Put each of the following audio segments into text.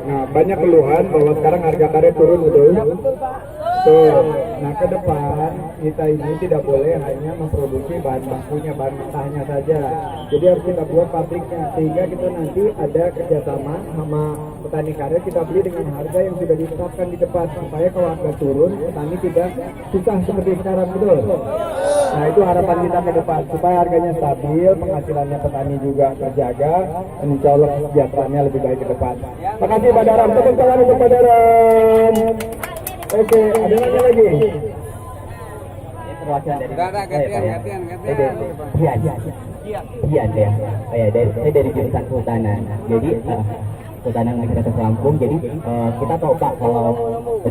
Nah, banyak keluhan bahwa sekarang harga karet turun, betul? Tuh. Nah, ke depan kita ini tidak boleh hanya memproduksi bahan bakunya, bahan mentahnya saja. Jadi harus kita buat pabriknya sehingga kita nanti ada kerjasama sama petani karet, kita beli dengan harga yang sudah ditetapkan di depan supaya kalau harga turun petani tidak susah seperti sekarang, betul? Nah, itu harapan kita ke depan supaya harganya stabil, penghasilannya petani juga terjaga, dan insya Allah kesejahteraannya lebih baik ke depan. Terima kasih Pak Daram, tepuk tangan untuk Pak Daram. Oke, ada lagi? Perwakilan dari gantian. Iya deh. Saya dari jurusan kehutanan. Jadi kehutanan masyarakat Lampung. Jadi kita tahu Pak kalau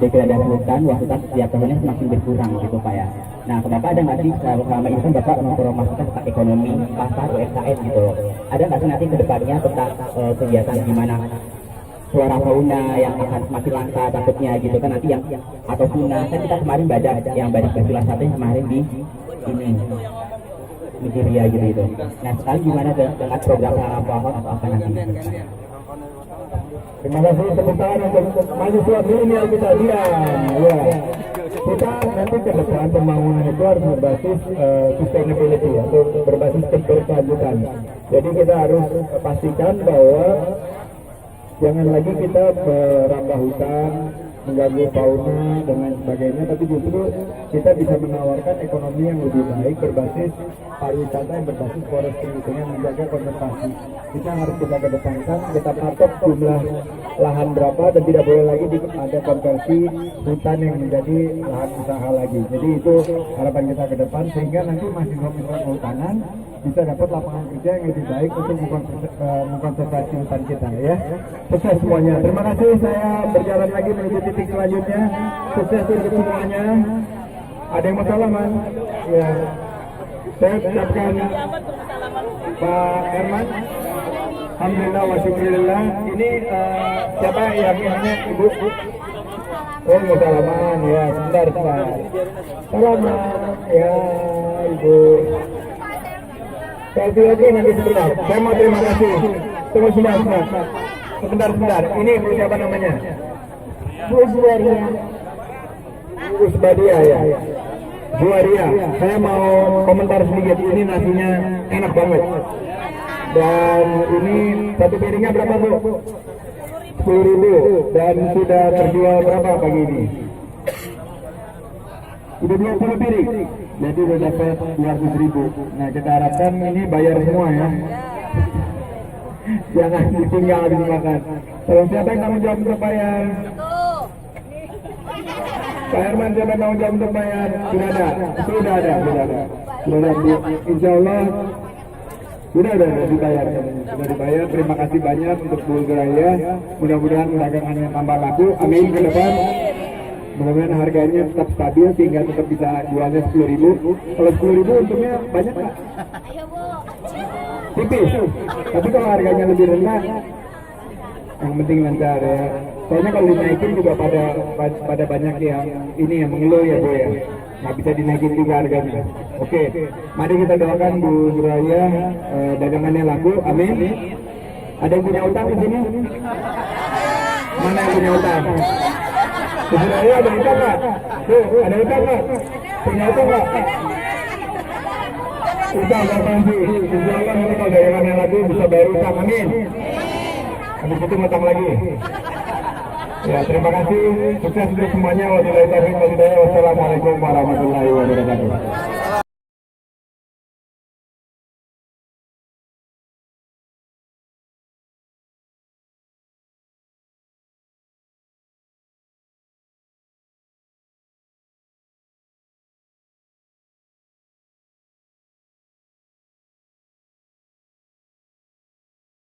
degradasi hutan, wah hutan setiap tahunnya semakin berkurang gitu Pak ya. Nah, kenapa ada nggak sih selama ini kan Bapak mempromosikan tentang ekonomi pasar UMKM gitu loh. Ada nggak sih nanti kedepannya tentang kegiatan gimana flora fauna yang akan semakin langka takutnya gitu kan nanti yang atau punah kan kita kemarin badak yang badak betulan satu kemarin di ini Nigeria gitu. Nah sekarang gimana dengan program pohon atau apa nanti? Terima kasih tepuk tangan untuk mahasiswa milenial kita Dian. Ya, kita nanti ke depan pembangunan itu harus berbasis sustainability atau berbasis keberkelanjutan. Jadi kita harus pastikan bahwa jangan lagi kita merambah hutan, mengganggu fauna dan lain sebagainya, tapi justru kita bisa menawarkan ekonomi yang lebih baik berbasis pariwisata yang berbasis forestry dengan menjaga konservasi. Kita harus kita kedepankan, kita patok jumlah lahan berapa dan tidak boleh lagi ada konversi hutan yang menjadi lahan usaha lagi. Jadi itu harapan kita ke depan sehingga nanti mahasiswa kehutanan bisa dapat lapangan kerja yang lebih baik untuk mengkonservasi hutan kita ya. Sukses semuanya. Terima kasih, saya berjalan lagi menuju titik selanjutnya. Sukses untuk semuanya. Ada yang mau salaman? Ya. Saya ucapkan Pak Herman. Alhamdulillah wa syukurillah. Ini siapa yang ini Ibu? Oh, mau salaman ya. Sebentar. Salaman ya Ibu. Selfie lagi nanti sebentar. Saya mau terima kasih. Tunggu sebentar. Sebentar. Ini Ibu siapa namanya? Bu Zuwaria. Bu Zuwaria ya. Zuwaria. Saya mau komentar sedikit. Ini nasinya enak banget. Dan ini satu piringnya berapa Bu? 10.000. Dan sudah terjual berapa pagi ini? Udah 20 piring. Jadi udah dapat 200.000. Nah, kita harapkan ini bayar semua ya. Jangan ditinggal habis makan. Kalau siapa yang tanggung jawab untuk bayar? Pak Herman, siapa yang tanggung jawab untuk bayar? Sudah ada. Sudah ada. Insya Allah sudah dibayar. Sudah dibayar. Terima kasih banyak untuk Bu Zuraya. Mudah-mudahan dagangannya tambah laku. Amin ke depan. Mudah-mudahan harganya tetap stabil sehingga tetap bisa jualnya 10.000. Kalau 10.000 untungnya banyak nggak? Tipis. Tapi kalau harganya lebih rendah, yang penting lancar ya. Soalnya kalau dinaikin juga pada banyak yang ini yang mengeluh ya Bu ya. Nggak bisa dinaikin juga harganya. Oke, mari kita doakan Bu Zuraya dagangannya laku. Amin. Ada yang punya utang di sini? Mana yang punya utang? Sebenarnya ada utang nggak? Tuh, ada utang nggak? Punya utang nggak? Utang berapa sih? Insya Allah nanti kalau dagangannya lagi bisa bayar utang, amin. Habis itu ngutang lagi. Ya, terima kasih. Sukses untuk semuanya. Wassalamualaikum warahmatullahi